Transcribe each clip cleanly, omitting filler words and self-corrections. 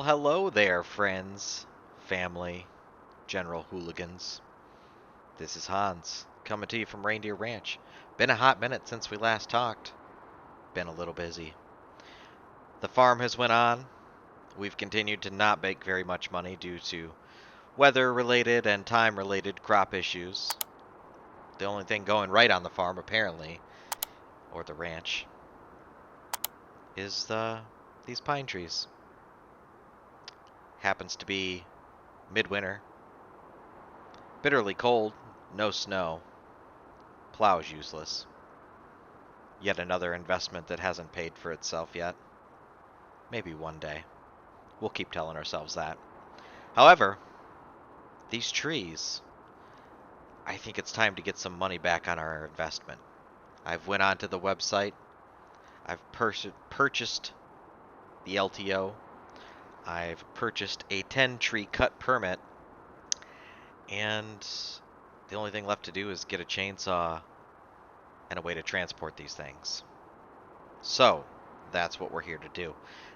hello there, friends, family, general hooligans. This is Hans, coming to you from Reindeer Ranch. Been a hot minute since we last talked. Been a little busy. The farm has went on. We've continued to not make very much money due to weather-related and time-related crop issues. The only thing going right on the farm, apparently, or the ranch, is these pine trees. Happens to be midwinter. Bitterly cold, no snow. Plow is useless. Yet another investment that hasn't paid for itself yet. Maybe one day. We'll keep telling ourselves that. However, these trees, I think it's time to get some money back on our investment. I've went onto the website. I've purchased the LTO. I've purchased a 10-tree cut permit. And the only thing left to do is get a chainsaw and a way to transport these things. So, that's what we're here to do.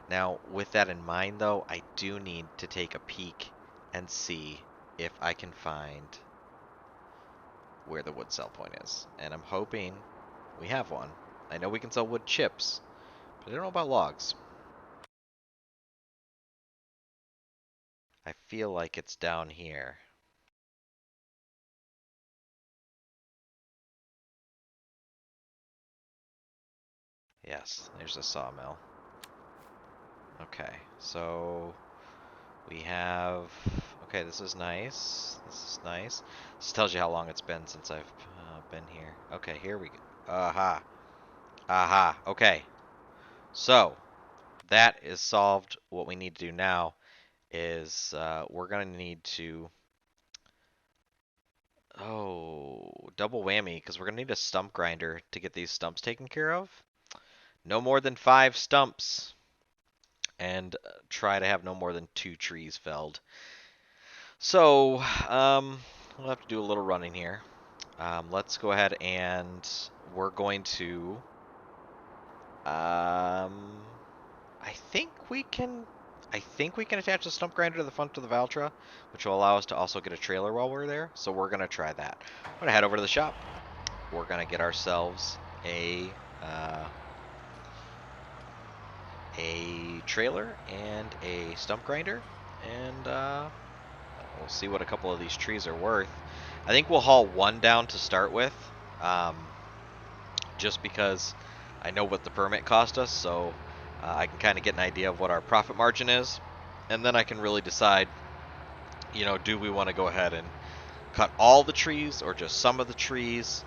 Now, with that in mind, though, I do need to take a peek and see if I can find where the wood sell point is. And I'm hoping we have one. I know we can sell wood chips, but I don't know about logs. I feel like it's down here. Yes, there's a sawmill. Okay, so we have... Okay, this is nice. This is nice. This tells you how long it's been since I've been here. Okay, here we go. Aha. Aha. Okay. So, that is solved. What we need to do now is we're going to need to... Oh, double whammy, because we're going to need a stump grinder to get these stumps taken care of. No more than 5 stumps. And try to have no more than 2 trees felled. So, we'll have to do a little running here. Let's go ahead and we're going to... I think we can attach a stump grinder to the front of the Valtra, which will allow us to also get a trailer while we're there. So we're gonna try that. I'm gonna head over to the shop. We're gonna get ourselves a trailer and a stump grinder, and we'll see what a couple of these trees are worth. I think we'll haul one down to start with, just because I know what the permit cost us, so I can kind of get an idea of what our profit margin is, and then I can really decide, you know, do we want to go ahead and cut all the trees or just some of the trees.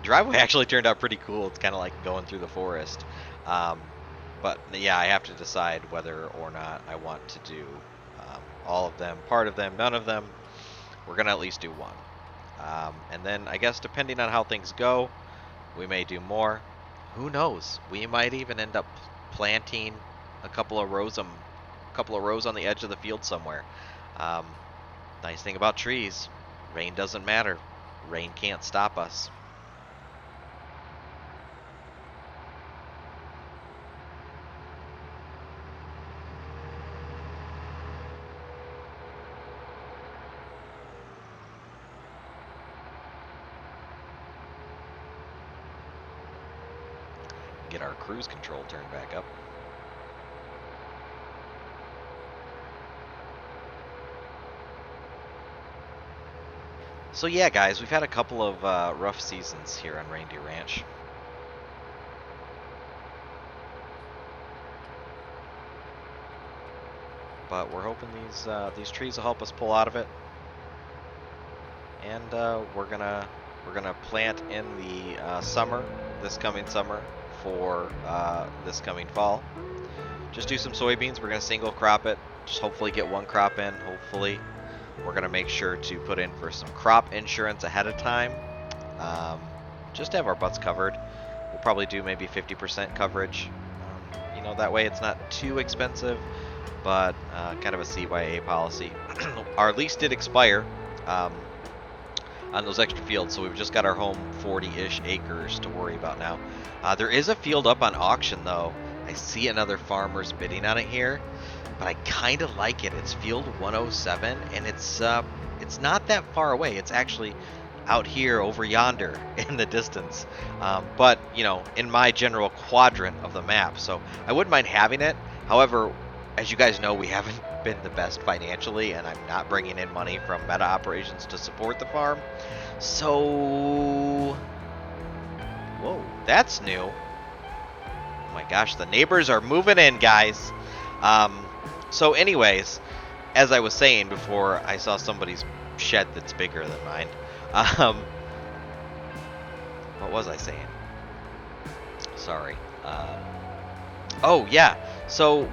Driveway actually turned out pretty cool. It's kind of like going through the forest. But yeah, I have to decide whether or not I want to do all of them, part of them, none of them. We're going to at least do one. And then I guess depending on how things go, we may do more. Who knows? We might even end up planting a couple of rows on the edge of the field somewhere. Nice thing about trees, rain doesn't matter. Rain can't stop us. Get our cruise control turned back up. So yeah, guys, we've had a couple of rough seasons here on Reindeer Ranch. But we're hoping these trees will help us pull out of it. And we're gonna plant in the summer, this coming summer, for this coming fall. Just do some soybeans. We're gonna single crop it. Just hopefully get one crop in. Hopefully, we're gonna make sure to put in for some crop insurance ahead of time, just to have our butts covered. We'll probably do maybe 50% coverage. You know, that way it's not too expensive, but kind of a CYA policy. Our lease did expire on those extra fields, so we've just got our home 40-ish acres to worry about now. There is a field up on auction, though. I see another farmer's bidding on it here. but I kind of like it. It's field 107, and it's not that far away. It's actually out here over yonder in the distance. But you know, in my general quadrant of the map, so I wouldn't mind having it. However, as you guys know, we haven't been the best financially, and I'm not bringing in money from meta operations to support the farm. So, whoa, that's new. Oh my gosh, the neighbors are moving in, guys. Um, so anyways, as I was saying before, I saw somebody's shed that's bigger than mine. Um, what was I saying? Sorry. Oh yeah. So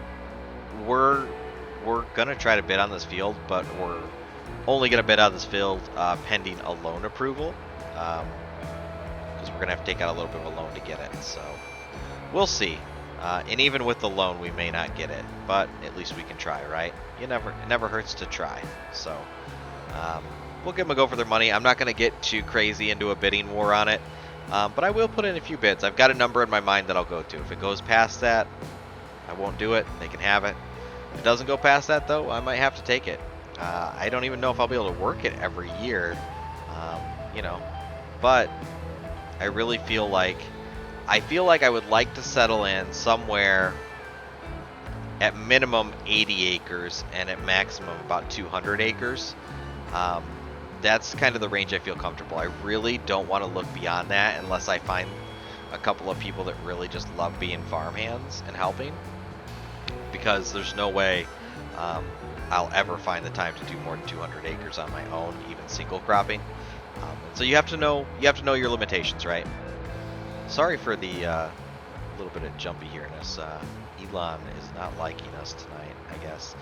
we're gonna try to bid on this field, but we're only gonna bid on this field pending a loan approval, because we're gonna have to take out a little bit of a loan to get it. So we'll see. And even with the loan, we may not get it, but at least we can try, right? It never hurts to try. So we'll give them a go for their money. I'm not going to get too crazy into a bidding war on it, but I will put in a few bids. I've got a number in my mind that I'll go to. If it goes past that, I won't do it. They can have it. If it doesn't go past that, though, I might have to take it. I don't even know if I'll be able to work it every year, you know, but I really feel like I would like to settle in somewhere at minimum 80 acres and at maximum about 200 acres. That's kind of the range I feel comfortable. I really don't want to look beyond that unless I find a couple of people that really just love being farmhands and helping, because there's no way I'll ever find the time to do more than 200 acres on my own, even single cropping. So you have to know your limitations, right? Sorry for the little bit of jumpy here-ness. Elon is not liking us tonight, I guess,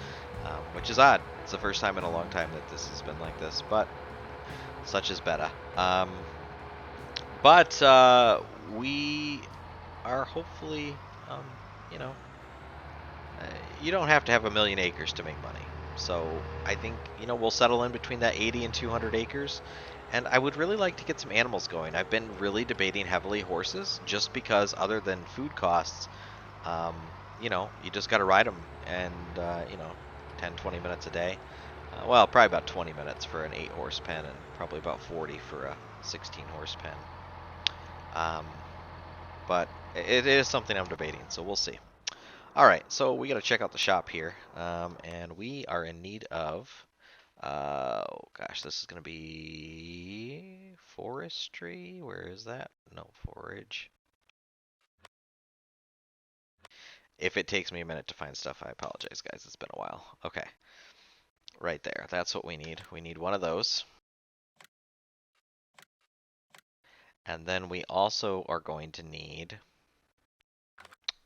which is odd. It's the first time in a long time that this has been like this, but such is beta. But we are hopefully, you know, you don't have to have 1,000,000 acres to make money. So I think, you know, we'll settle in between that 80 and 200 acres. And I would really like to get some animals going. I've been really debating heavily horses, just because other than food costs, you know, you just got to ride them, and, you know, 10, 20 minutes a day. Well, probably about 20 minutes for an 8-horse pen, and probably about 40 for a 16-horse pen. But it is something I'm debating, so we'll see. All right, so we got to check out the shop here, and we are in need of, oh gosh, this is going to be forestry. Where is that? No, forage. If it takes me a minute to find stuff, I apologize, guys. It's been a while. Okay, right there. That's what we need. We need one of those. And then we also are going to need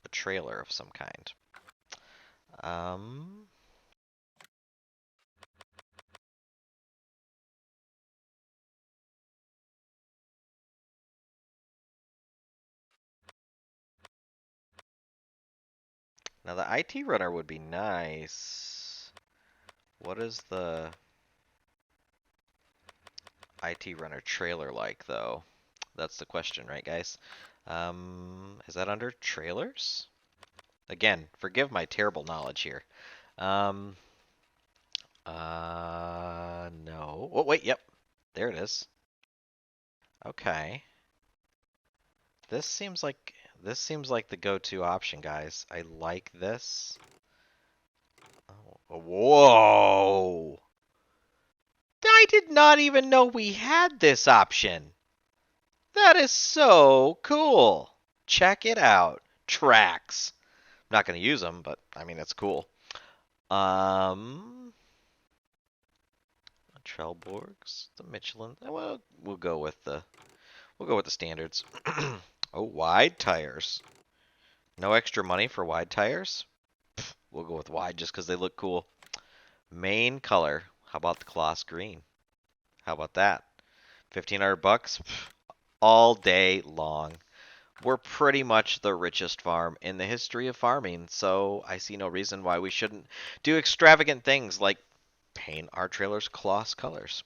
a trailer of some kind. Now the IT runner would be nice. What is the IT runner trailer like, though? That's the question, right, guys? Is that under trailers? Again, forgive my terrible knowledge here. No. Oh, wait, yep. There it is. Okay. This seems like the go-to option, guys. I like this. Oh, whoa! I did not even know we had this option. That is so cool. Check it out. Tracks. I'm not going to use them, but I mean, it's cool. Trelleborgs, the Michelin. Well, we'll go with the standards. Oh, wide tires. No extra money for wide tires? Pfft, we'll go with wide just because they look cool. Main color. How about the Kloss green? How about that? 1,500 bucks? Pfft, all day long. We're pretty much the richest farm in the history of farming, so I see no reason why we shouldn't do extravagant things like paint our trailers Kloss colors.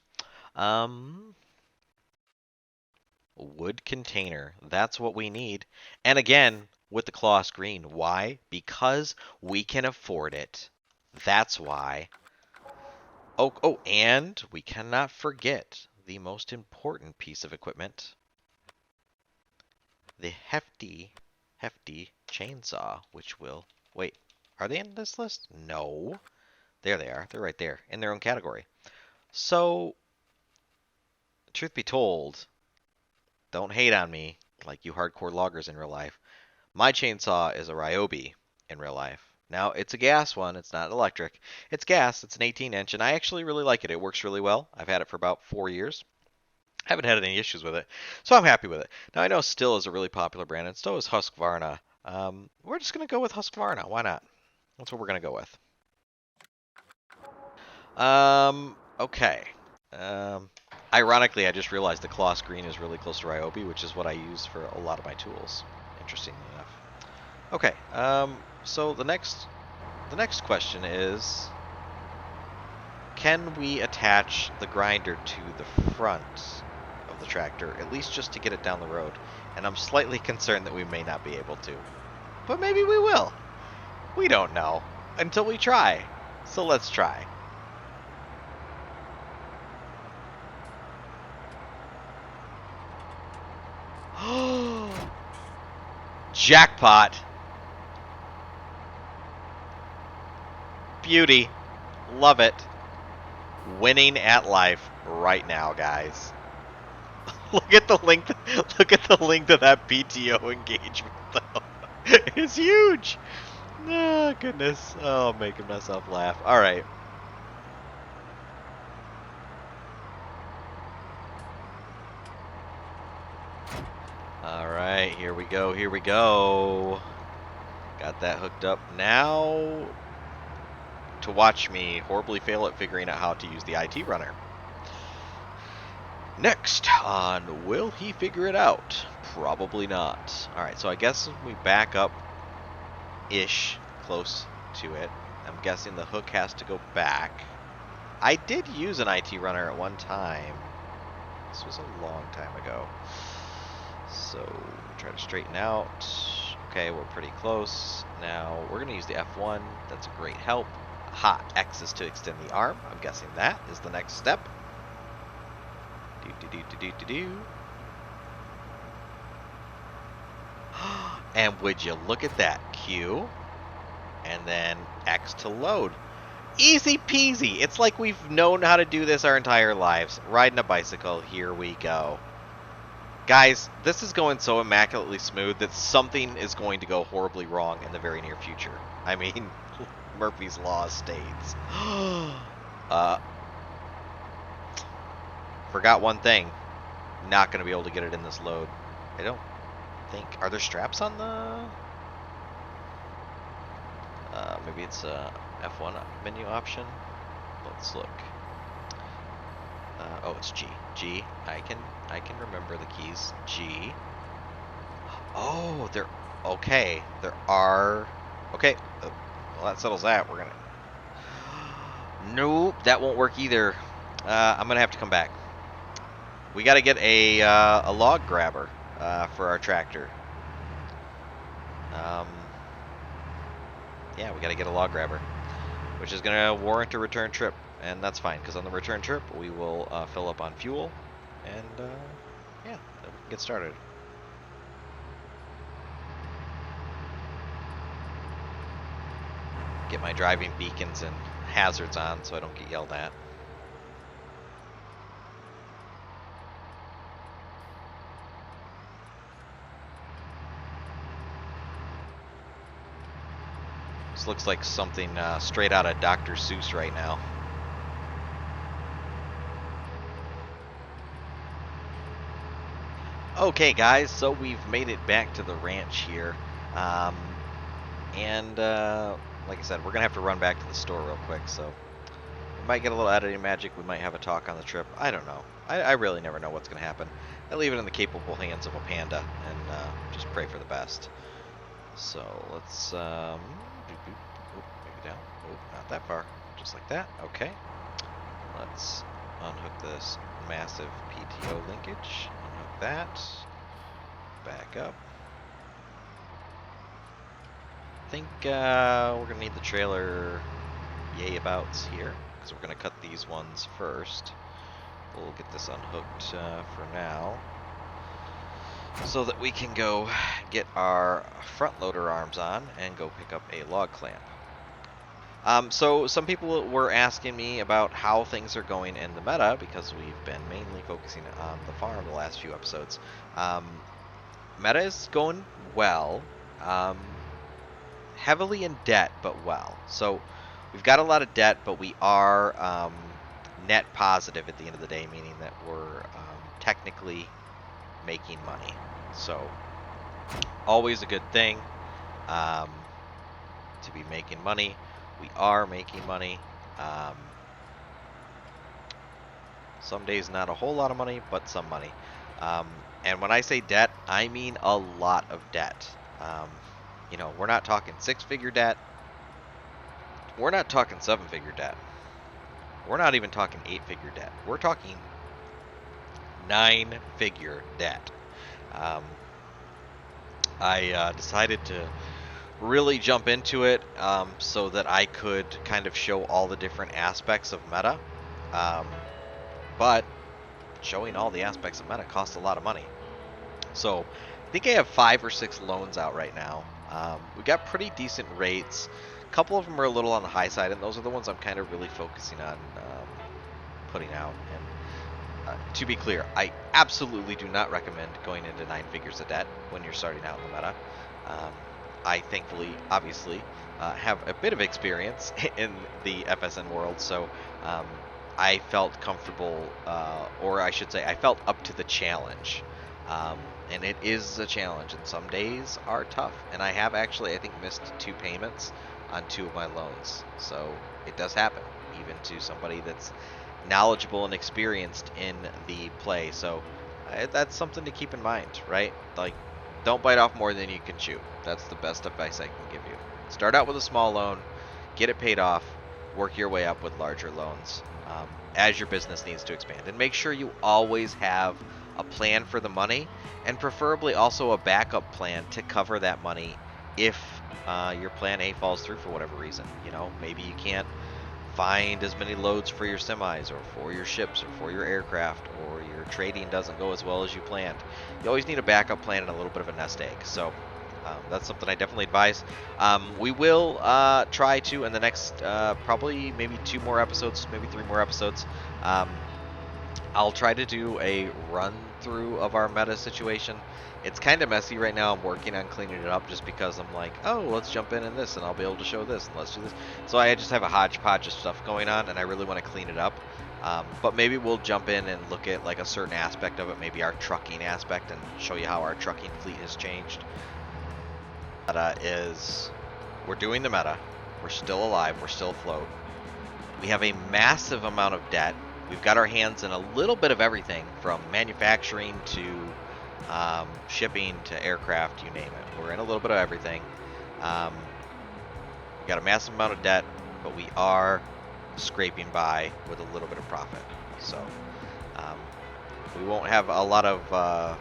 Wood container. That's what we need. And again, with the Kloss green. Why? Because we can afford it. That's why. Oh, and we cannot forget the most important piece of equipment. The hefty chainsaw, which will... Wait, are they in this list? No. There they are. They're right there, in their own category. So, truth be told, don't hate on me like you hardcore loggers in real life. My chainsaw is a Ryobi in real life. Now, it's a gas one. It's not electric. It's gas. It's an 18-inch, and I actually really like it. It works really well. I've had it for about 4 years. Haven't had any issues with it, so I'm happy with it. Now, I know Still is a really popular brand, and so is Husqvarna. We're just going to go with Husqvarna. Why not? That's what we're going to go with. Okay. Ironically, I just realized the Kloss Green is really close to Ryobi, which is what I use for a lot of my tools. Interestingly enough. Okay. So the next question is, can we attach the grinder to the front of the tractor, at least just to get it down the road? And I'm slightly concerned that we may not be able to. But maybe we will. We don't know until we try. So let's try. Jackpot. Beauty. Love it. Winning at life right now, guys. Look at the length. Look at the length of that PTO engagement, though. It's huge. Oh, goodness. Oh, I'm making myself laugh. All right. All right, here we go. Here we go. Got that hooked up. Now to watch me horribly fail at figuring out how to use the IT runner. Next on Will He Figure It Out? Probably not. Alright, so I guess we back up-ish close to it. I'm guessing the hook has to go back. I did use an IT runner at one time. This was a long time ago. So, try to straighten out. Okay, we're pretty close. Now, we're going to use the F1. That's a great help. Ha, X is to extend the arm. I'm guessing that is the next step. Do. And would you look at that? Q. And then X to load. Easy peasy. It's like we've known how to do this our entire lives. Riding a bicycle. Here we go. Guys, this is going so immaculately smooth that something is going to go horribly wrong in the very near future. I mean, Murphy's Law states. Forgot one thing. Not going to be able to get it in this load. I don't think. Are there straps on the... maybe it's a F1 menu option. Let's look. Oh, it's G. G. I can remember the keys. G. Oh, there. Okay, there are. Okay, well that settles that. We're gonna. Nope, that won't work either. I'm gonna have to come back. We got to get a log grabber for our tractor. Yeah, we got to get a log grabber, which is gonna warrant a return trip. And that's fine, because on the return trip, we will fill up on fuel, and yeah, then we can get started. Get my driving beacons and hazards on so I don't get yelled at. This looks like something straight out of Dr. Seuss right now. Okay guys, so we've made it back to the ranch here, and like I said, we're gonna have to run back to the store real quick, so we might get a little editing magic, we might have a talk on the trip, I don't know. I really never know what's gonna happen. I leave it in the capable hands of a panda, and just pray for the best. So let's, maybe down, oh, not that far, just like that, okay. Let's unhook this massive PTO linkage. Unhook that. Back up. I think we're gonna need the trailer yay abouts here, because we're going to cut these ones first. We'll get this unhooked for now, so that we can go get our front loader arms on and go pick up a log clamp. So some people were asking me about how things are going in the meta, because we've been mainly focusing on the farm the last few episodes. Meta is going well, heavily in debt, but well. So we've got a lot of debt, but we are net positive at the end of the day, meaning that we're technically making money. So always a good thing to be making money. We are making money. Some days not a whole lot of money, but some money. And when I say debt, I mean a lot of debt. You know, we're not talking 6-figure debt. We're not talking 7-figure debt. We're not even talking 8-figure debt. We're talking 9-figure debt. I decided to really jump into it so that I could kind of show all the different aspects of meta. But showing all the aspects of meta costs a lot of money. So I think I have 5 or 6 loans out right now. We got pretty decent rates. A couple of them are a little on the high side, and those are the ones I'm kind of really focusing on putting out. And to be clear, I absolutely do not recommend going into 9 figures of debt when you're starting out in the meta. I thankfully, obviously, have a bit of experience in the FSN world, so I felt comfortable, or I should say I felt up to the challenge. And it is a challenge, and some days are tough. And I have actually, I think, missed 2 payments on 2 of my loans. So it does happen, even to somebody that's knowledgeable and experienced in the play. So that's something to keep in mind, right? Like, don't bite off more than you can chew. That's the best advice I can give you. Start out with a small loan, get it paid off, work your way up with larger loans as your business needs to expand. And make sure you always have a plan for the money, and preferably also a backup plan to cover that money if your plan A falls through for whatever reason. You know, maybe you can't find as many loads for your semis or for your ships or for your aircraft, or your trading doesn't go as well as you planned. You always need a backup plan and a little bit of a nest egg. So that's something I definitely advise. We will try to, in the next probably maybe 2 more episodes, maybe 3 more episodes, I'll try to do a run through of our meta situation. It's kind of messy right now. I'm working on cleaning it up just because I'm like, oh, let's jump in this, and I'll be able to show this, and let's do this. So I just have a hodgepodge of stuff going on, and I really want to clean it up. But maybe we'll jump in and look at like a certain aspect of it, maybe our trucking aspect, and show you how our trucking fleet has changed. Meta is, we're doing the meta. We're still alive. We're still afloat. We have a massive amount of debt. We've got our hands in a little bit of everything, from manufacturing to shipping to aircraft, you name it. We're in a little bit of everything. We've got a massive amount of debt, but we are scraping by with a little bit of profit. So we won't have a lot of, how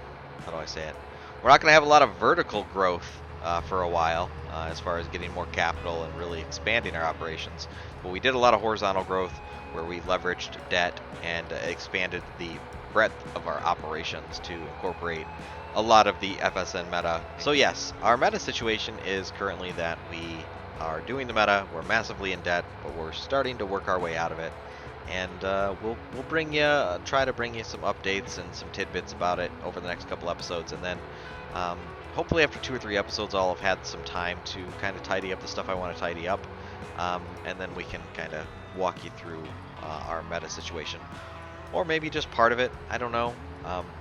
do I say it? We're not going to have a lot of vertical growth for a while, as far as getting more capital and really expanding our operations. But we did a lot of horizontal growth, where we leveraged debt and expanded the breadth of our operations to incorporate a lot of the FSN meta. So yes, our meta situation is currently that we are doing the meta, we're massively in debt, but we're starting to work our way out of it. And we'll bring you, try to bring you some updates and some tidbits about it over the next couple episodes, and then hopefully after 2 or 3 episodes I'll have had some time to kind of tidy up the stuff I want to tidy up, and then we can kind of walk you through our meta situation, or maybe just part of it. I don't know.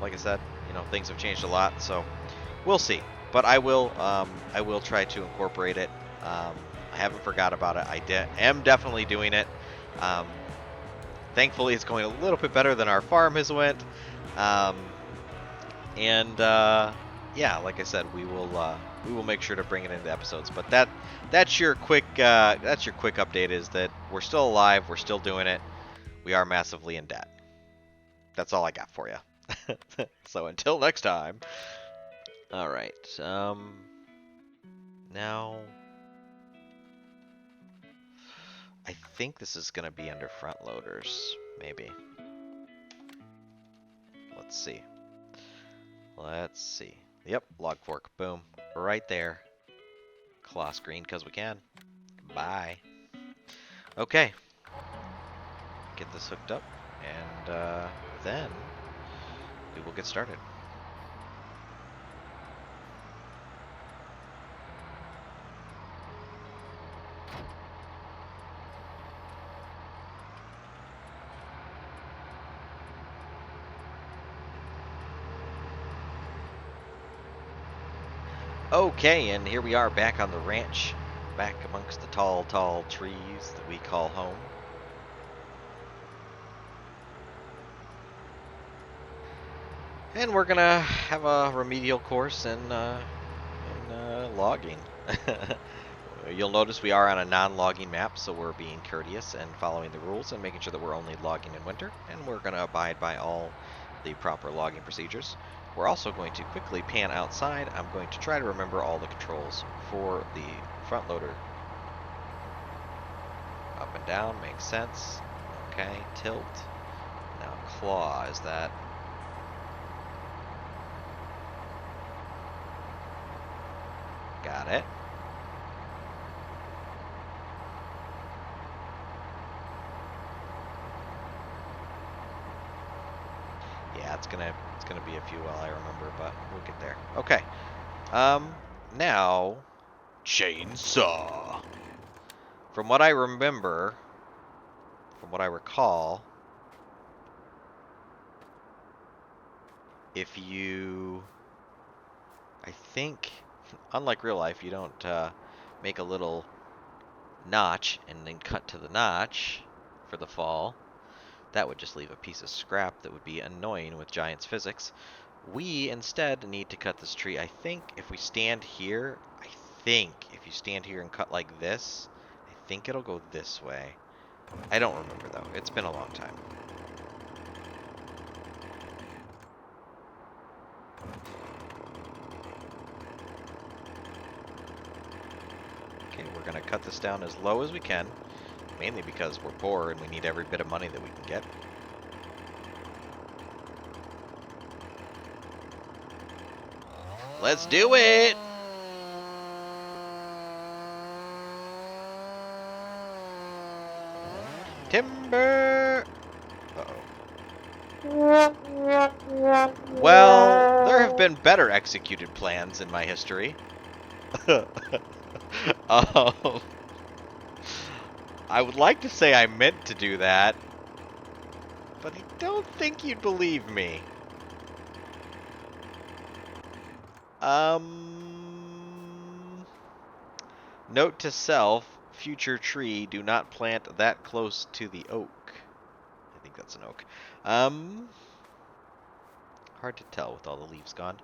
Like I said, you know, things have changed a lot, so we'll see. But I will try to incorporate it. I haven't forgot about it. I am definitely doing it. Thankfully, it's going a little bit better than our farm has went. Yeah, like I said, we will make sure to bring it into episodes. But that's your quick update, is that we're still alive, we're still doing it. We are massively in debt. That's all I got for you. So until next time. All right. Now I think this is going to be under front loaders, maybe. Let's see. Let's see. Yep, log fork. Boom. Right there. Claw screen because we can. Bye. Okay. Get this hooked up, and then we will get started. Okay, and here we are back on the ranch, back amongst the tall, tall trees that we call home. And we're gonna have a remedial course in logging. You'll notice we are on a non-logging map, so we're being courteous and following the rules and making sure that we're only logging in winter, and we're gonna abide by all the proper logging procedures. We're also going to quickly pan outside. I'm going to try to remember all the controls for the front loader. Up and down makes sense. Okay, tilt. Now claw, is that... Got it. Yeah, it's gonna be a few while I remember, but we'll get there. Okay. Now chainsaw. From what I remember, from what I recall, if you, I think, unlike real life, you don't make a little notch and then cut to the notch for the fall. That would just leave a piece of scrap that would be annoying with Giant's physics. We instead need to cut this tree. I think if we stand here, if you stand here and cut like this, I think it'll go this way. I don't remember though. It's been a long time. Okay, we're gonna cut this down as low as we can. Mainly because we're poor and we need every bit of money that we can get. Let's do it! Timber! Uh-oh. Well, there have been better executed plans in my history. I would like to say I meant to do that, but I don't think you'd believe me. Note to self, future tree, do not plant that close to the oak. I think that's an oak. Hard to tell with all the leaves gone.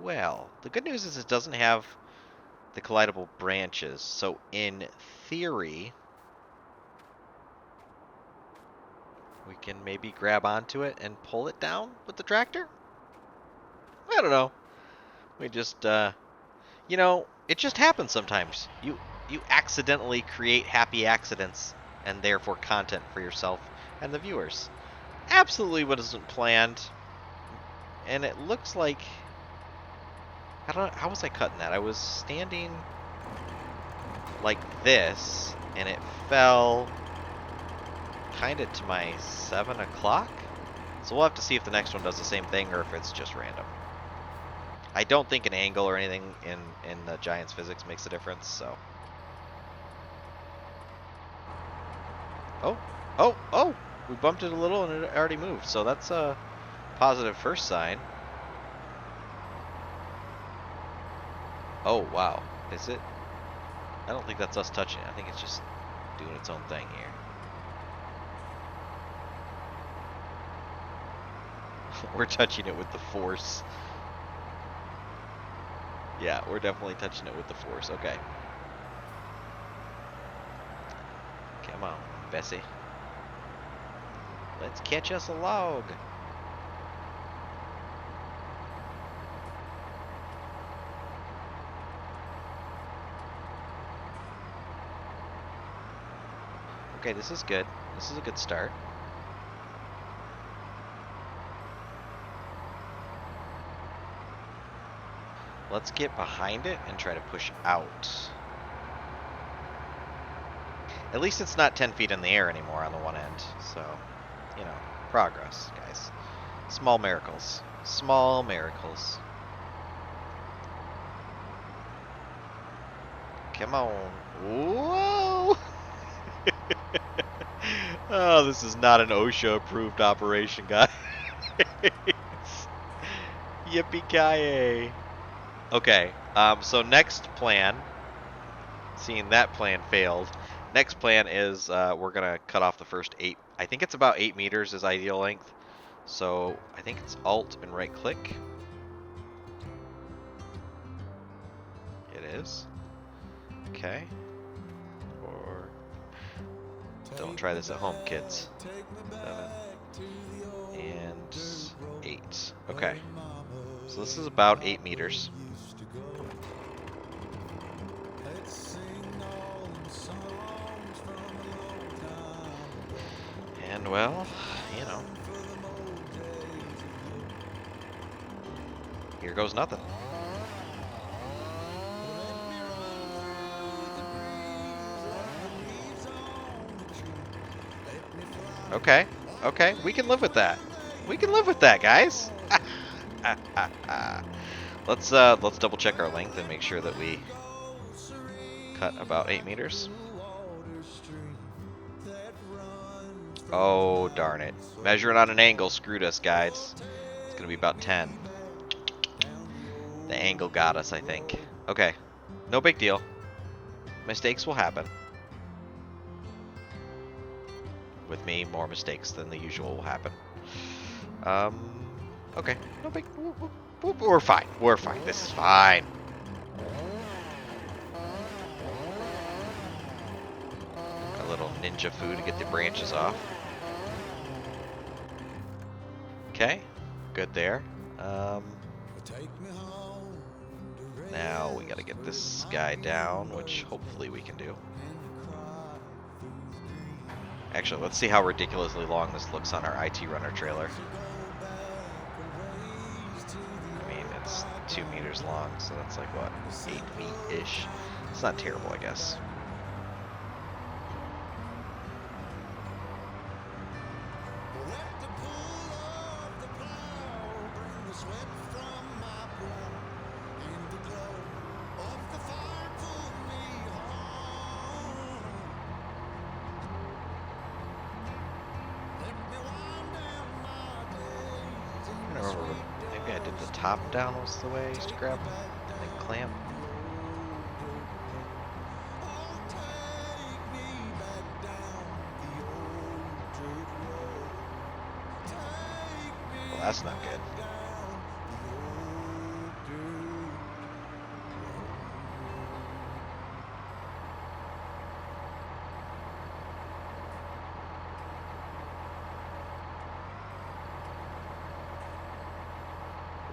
Well, the good news is it doesn't have the collidable branches, so in theory, we can maybe grab onto it and pull it down with the tractor? I don't know. We just, you know, it just happens sometimes. You accidentally create happy accidents and therefore content for yourself and the viewers. Absolutely wasn't planned. And it looks like, I don't know, how was I cutting that? I was standing like this, and it fell kind of to my 7 o'clock. So we'll have to see if the next one does the same thing or if it's just random. I don't think an angle or anything in the Giant's physics makes a difference, so. Oh! We bumped it a little and it already moved, so that's a positive first sign. Oh, wow. Is it? I don't think that's us touching it. I think it's just doing its own thing here. We're touching it with the force. Yeah, we're definitely touching it with the force. Okay. Come on, Bessie. Let's catch us a log. Okay, this is good. This is a good start. Let's get behind it and try to push out. At least it's not 10 feet in the air anymore on the one end. So, you know, progress, guys. Small miracles. Small miracles. Come on. Whoa! Oh, this is not an OSHA-approved operation, guys. Yippee-ki-yay. Okay, so next plan, seeing that plan failed, next plan is we're going to cut off the first 8. I think it's about 8 meters is ideal length. So I think it's Alt and right click. It is. Okay. Or don't try this at home, kids. 7 and 8. Okay. So this is about 8 meters. And well, you know, here goes nothing. Okay, okay, we can live with that. We can live with that, guys. Let's double check our length and make sure that we cut about 8 meters. Oh, darn it. Measuring on an angle screwed us, guys. It's going to be about 10. The angle got us, I think. Okay. No big deal. Mistakes will happen. With me, more mistakes than the usual will happen. Okay. No big... We're fine. We're fine. This is fine. A little ninja food to get the branches off. Okay, good there. Now we gotta get this guy down, which hopefully we can do. Actually, let's see how ridiculously long this looks on our IT runner trailer. I mean, it's 2 meters long, so that's like, what, 8 feet-ish? It's not terrible, I guess. Maybe I did the top down was the way I used to grab them and then clamp. Well, that's not good.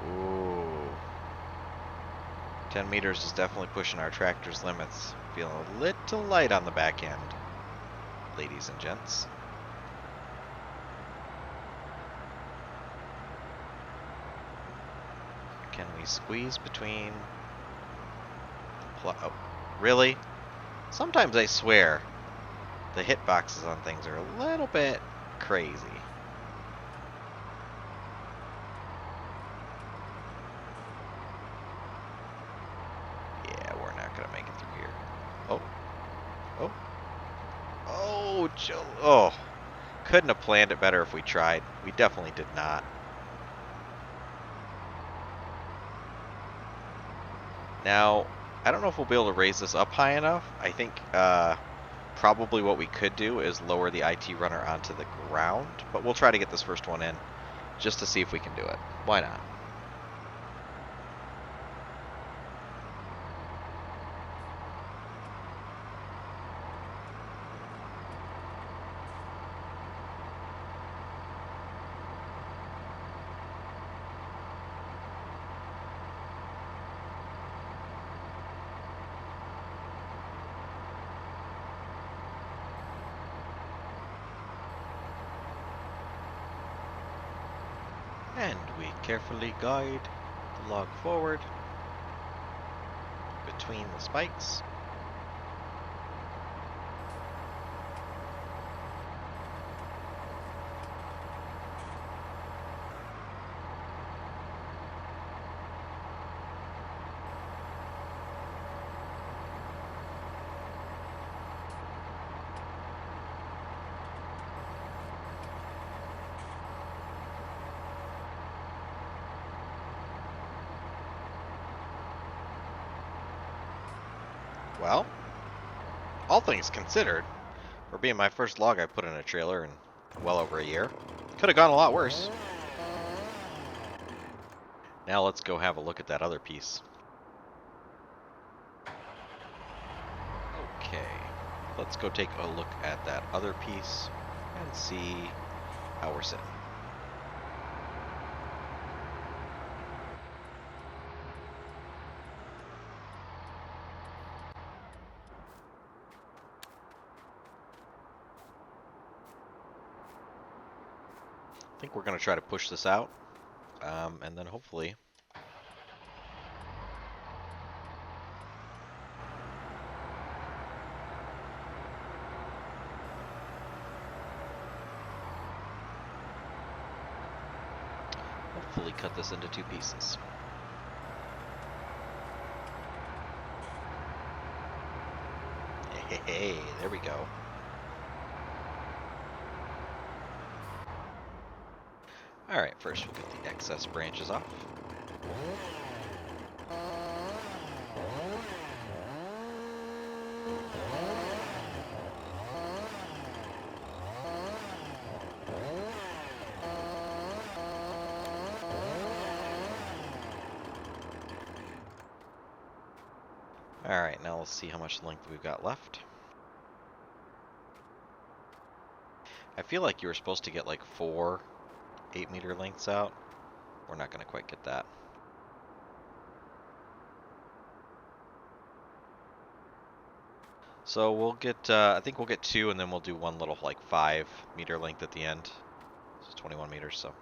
Ooh. 10 meters is definitely pushing our tractor's limits. Feeling a little light on the back end, ladies and gents. Can we squeeze between... Oh, really? Sometimes I swear the hitboxes on things are a little bit crazy. Yeah, we're not gonna make it through here. Oh. Oh. Oh, Joe. Oh. Couldn't have planned it better if we tried. We definitely did not. Now, I don't know if we'll be able to raise this up high enough. I think probably what we could do is lower the IT runner onto the ground, but we'll try to get this first one in just to see if we can do it. Why not? And we carefully guide the log forward between the spikes. Well, all things considered, for being my first log I put in a trailer in well over a year, could have gone a lot worse. Now let's go have a look at that other piece. Okay, let's go take a look at that other piece and see how we're sitting. I think we're going to try to push this out, and then hopefully cut this into 2 pieces. Hey, there we go. Alright, first we'll get the excess branches off. Alright, now let's see how much length we've got left. I feel like you were supposed to get like 4 8-meter lengths out. We're not going to quite get that. So we'll get, I think we'll get 2, and then we'll do one little like 5-meter length at the end. It's 21 meters, so.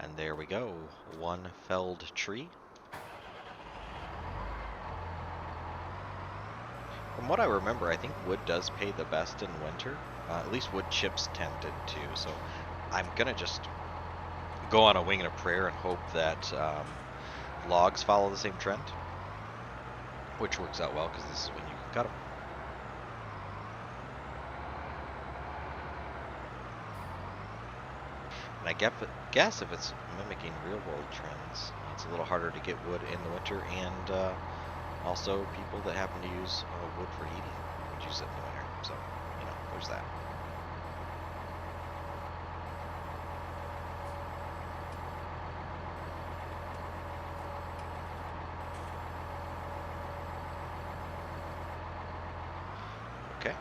And there we go, 1 felled tree. From what I remember, I think wood does pay the best in winter. At least wood chips tended to, so I'm gonna just go on a wing and a prayer and hope that logs follow the same trend, which works out well because this is when you can cut them. And I guess if it's mimicking real-world trends, it's a little harder to get wood in the winter, and also people that happen to use wood for heating would use it in the winter. So, you know, there's that. Okay.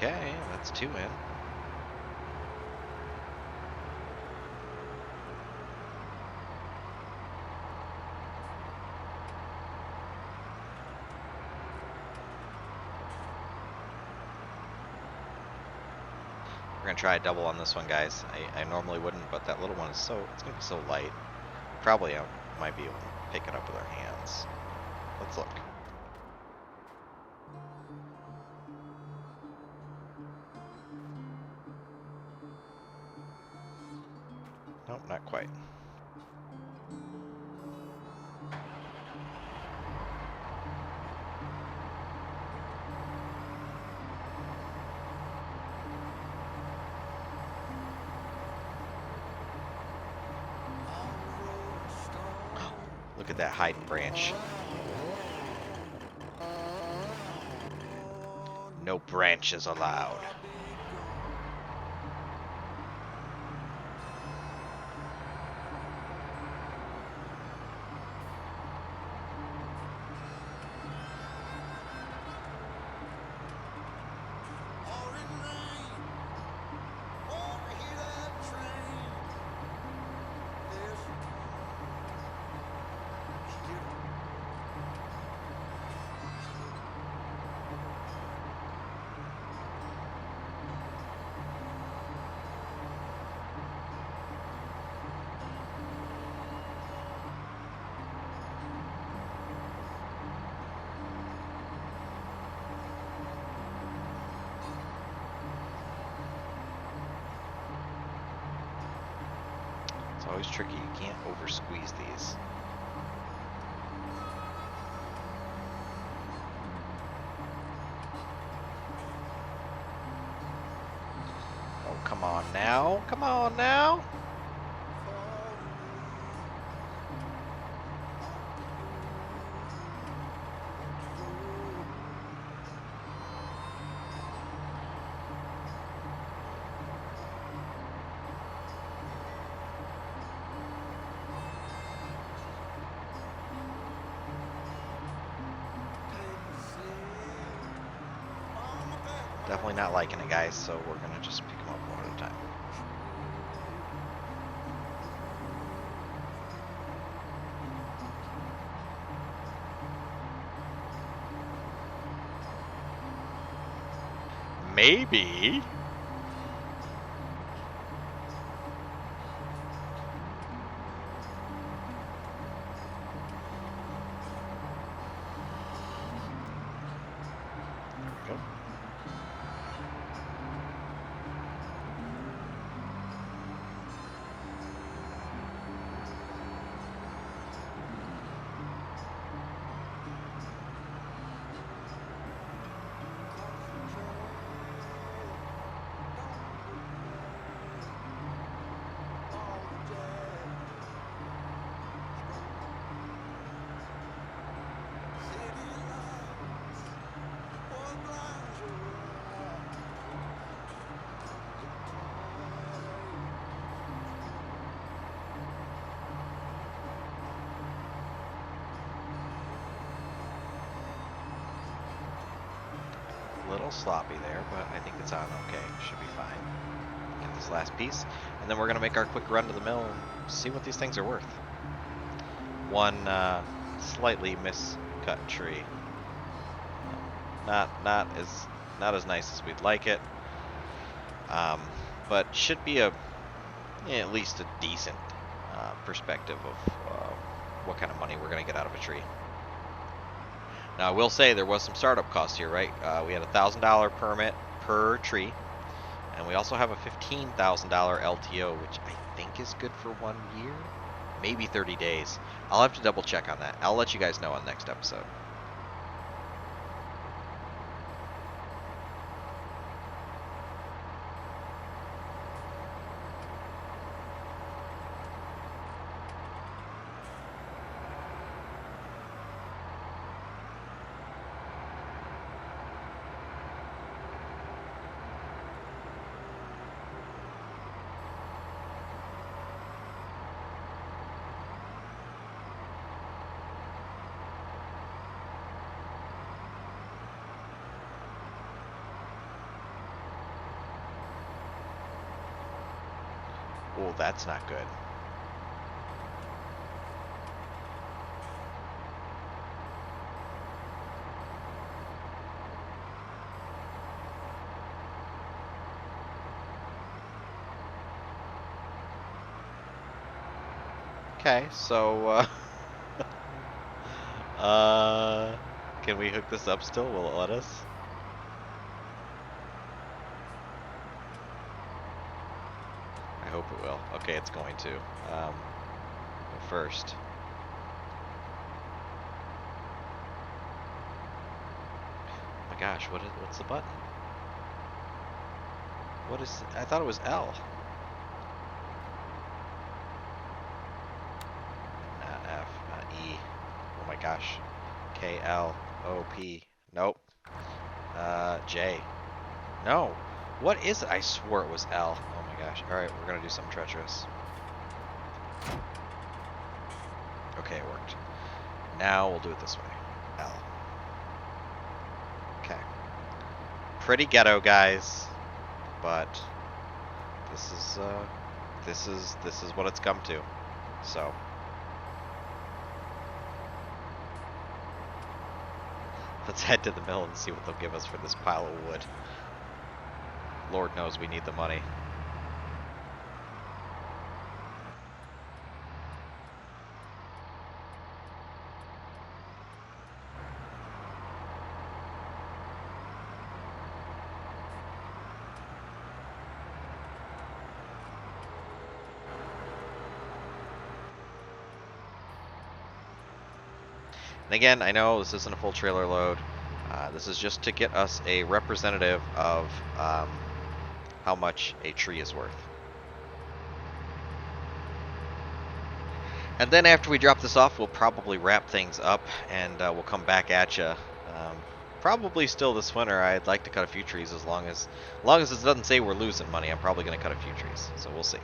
Okay, that's 2 in. We're gonna try a double on this one, guys. I normally wouldn't, but that little one is it's gonna be so light. Probably I might be able to pick it up with our hands. Let's look. Nope, not quite. Look at that hiding branch. No branches allowed. It's always tricky. You can't over squeeze these. Oh, come on now. Come on now. Definitely not liking it, guys, so we're gonna just pick them up one at a time. Maybe. There we go. Little sloppy there, but I think it's on okay. Should be fine. Get this last piece, and then we're gonna make our quick run to the mill and see what these things are worth. One slightly miscut tree. Not as nice as we'd like it, but should be at least a decent perspective of what kind of money we're gonna get out of a tree. Now, I will say there was some startup cost here, right? We had a $1,000 permit per tree, and we also have a $15,000 LTO, which I think is good for 1 year, maybe 30 days. I'll have to double check on that. I'll let you guys know on the next episode. Oh, that's not good. Okay, so, can we hook this up still? Will it let us? I hope it will. Okay, it's going to. But first. Oh my gosh, what's the button? What is, I thought it was L. Not F, not E. Oh my gosh. K, L, O, P. Nope. J. No. What is it? I swore it was L. Oh my gosh. Alright, we're gonna do something treacherous. Okay, it worked. Now we'll do it this way. L. Okay. Pretty ghetto, guys. But this is what it's come to. So let's head to the mill and see what they'll give us for this pile of wood. Lord knows we need the money. And again, I know this isn't a full trailer load. This is just to get us a representative of how much a tree is worth. And then after we drop this off, we'll probably wrap things up and we'll come back at you. Probably still this winter. I'd like to cut a few trees as long as it doesn't say we're losing money. I'm probably going to cut a few trees, so we'll see.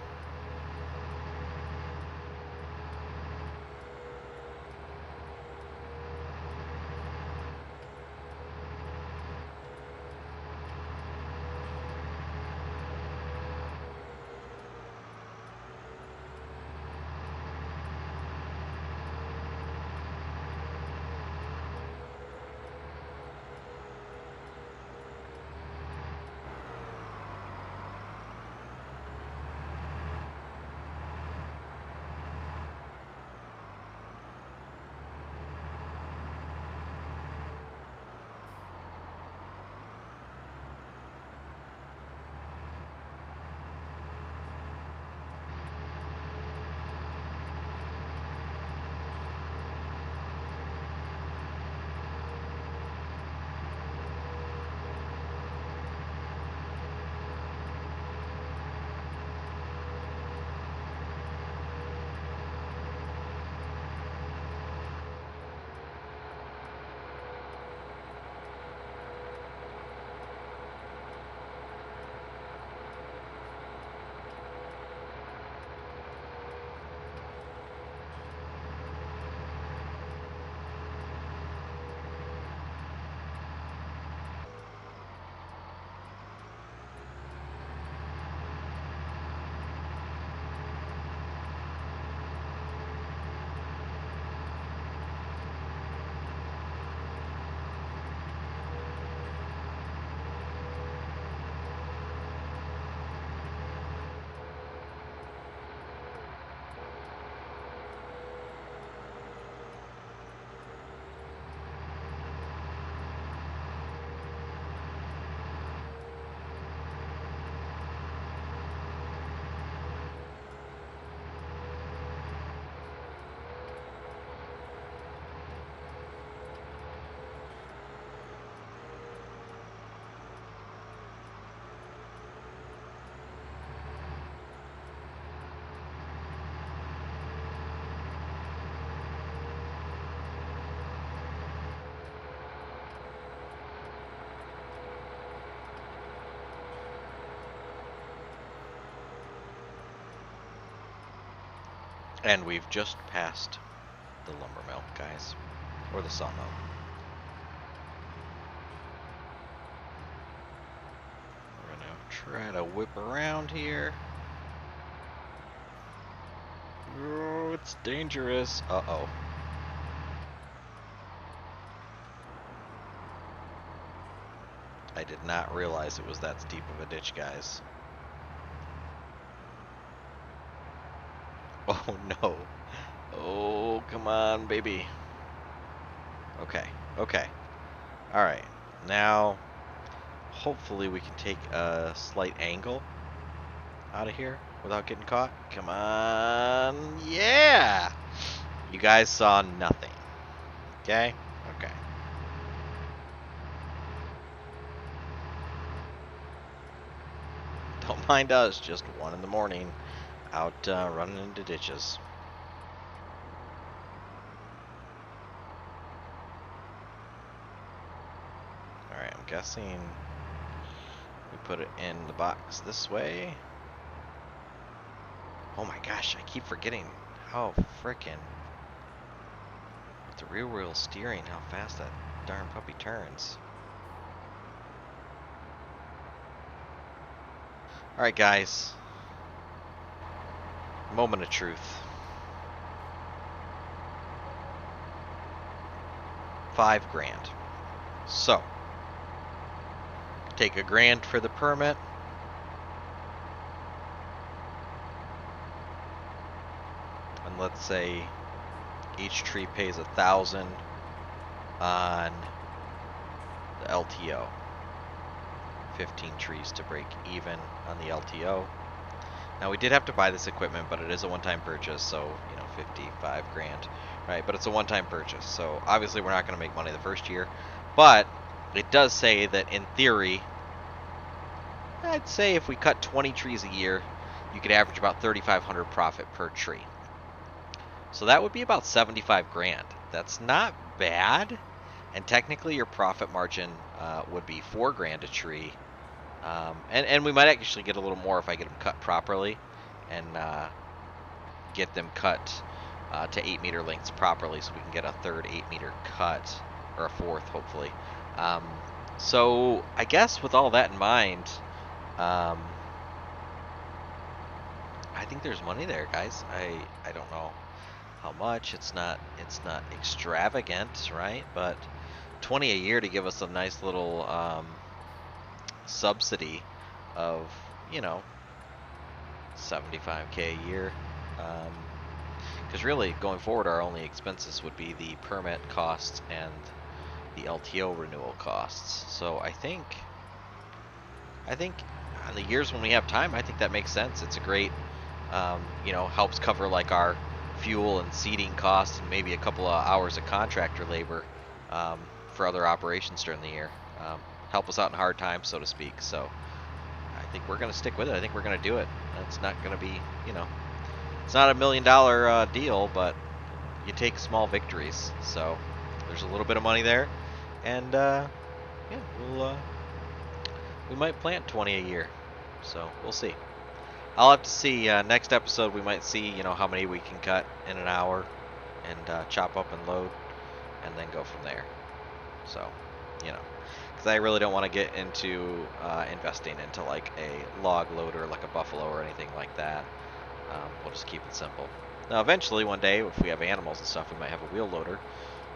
And we've just passed the lumber mill, guys. Or the sawmill. We're gonna try to whip around here. That's dangerous. Uh-oh. I did not realize it was that steep of a ditch, guys. Oh no. Oh, come on, baby. Okay, okay. Alright, now hopefully we can take a slight angle out of here without getting caught. Come on. Yeah! You guys saw nothing. Okay? Okay. Don't mind us, just 1 in the morning out running into ditches. Alright, I'm guessing we put it in the box this way. Oh my gosh, I keep forgetting how frickin' with the rear wheel steering, how fast that darn puppy turns. Alright guys, moment of truth. 5 grand. So, take $1,000 for the permit. And let's say each tree pays $1,000 on the LTO. 15 trees to break even on the LTO. Now we did have to buy this equipment, but it is a one-time purchase, so 55 grand, right? But it's a one-time purchase, so obviously we're not going to make money the first year. But it does say that in theory, I'd say if we cut 20 trees a year, you could average about 3,500 profit per tree. So that would be about 75 grand. That's not bad. And technically your profit margin would be 4 grand a tree. And we might actually get a little more if I get them cut properly and get them cut to 8-meter lengths properly, so we can get a third 8-meter cut, or a fourth hopefully. So I guess with all that in mind, I think there's money there, guys. I don't know how much. It's not extravagant, right? But 20 a year to give us a nice little subsidy of 75K a year, because really going forward our only expenses would be the permit costs and the LTO renewal costs. So I think on the years when we have time, I think that makes sense. It's a great helps cover like our fuel and seating costs and maybe a couple of hours of contractor labor for other operations during the year. Help us out in hard times, so to speak. So I think we're going to stick with it. I think we're going to do it. It's not going to be, it's not $1 million deal, but you take small victories. So there's a little bit of money there, and we might plant 20 a year. So we'll see. I'll have to see. Next episode, we might see, how many we can cut in an hour, and chop up and load, and then go from there. So, because I really don't want to get into investing into like a log loader, like a Buffalo or anything like that. We'll just keep it simple. Now, eventually, one day, if we have animals and stuff, we might have a wheel loader.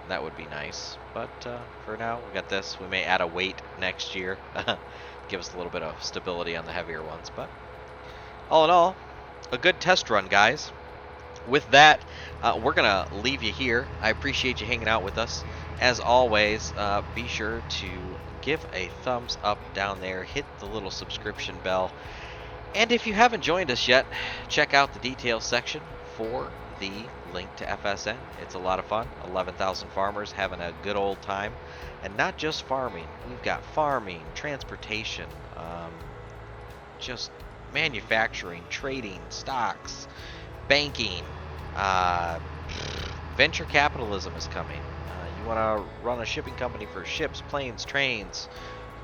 And that would be nice. But for now, we got this. We may add a weight next year, give us a little bit of stability on the heavier ones. But all in all, a good test run, guys. With that, we're going to leave you here. I appreciate you hanging out with us. As always, be sure to give a thumbs up down there. Hit the little subscription bell. And if you haven't joined us yet, check out the details section for the link to FSN. It's a lot of fun. 11,000 farmers having a good old time. And not just farming. We've got farming, transportation, just manufacturing, trading, stocks, banking, venture capitalism is coming. You want to run a shipping company for ships, planes, trains,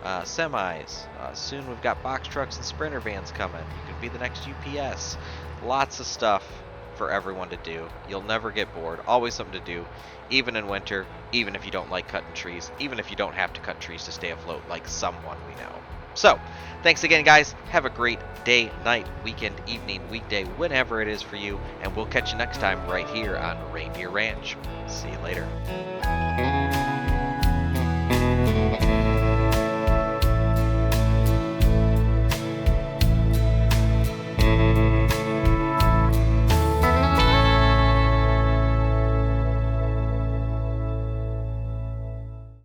semis. Soon we've got box trucks and sprinter vans coming. You could be the next UPS. Lots of stuff for everyone to do. You'll never get bored. Always something to do, even in winter, even if you don't like cutting trees, even if you don't have to cut trees to stay afloat like someone we know. So, thanks again, guys. Have a great day, night, weekend, evening, weekday, whenever it is for you. And we'll catch you next time right here on Reindeer Ranch. See you later.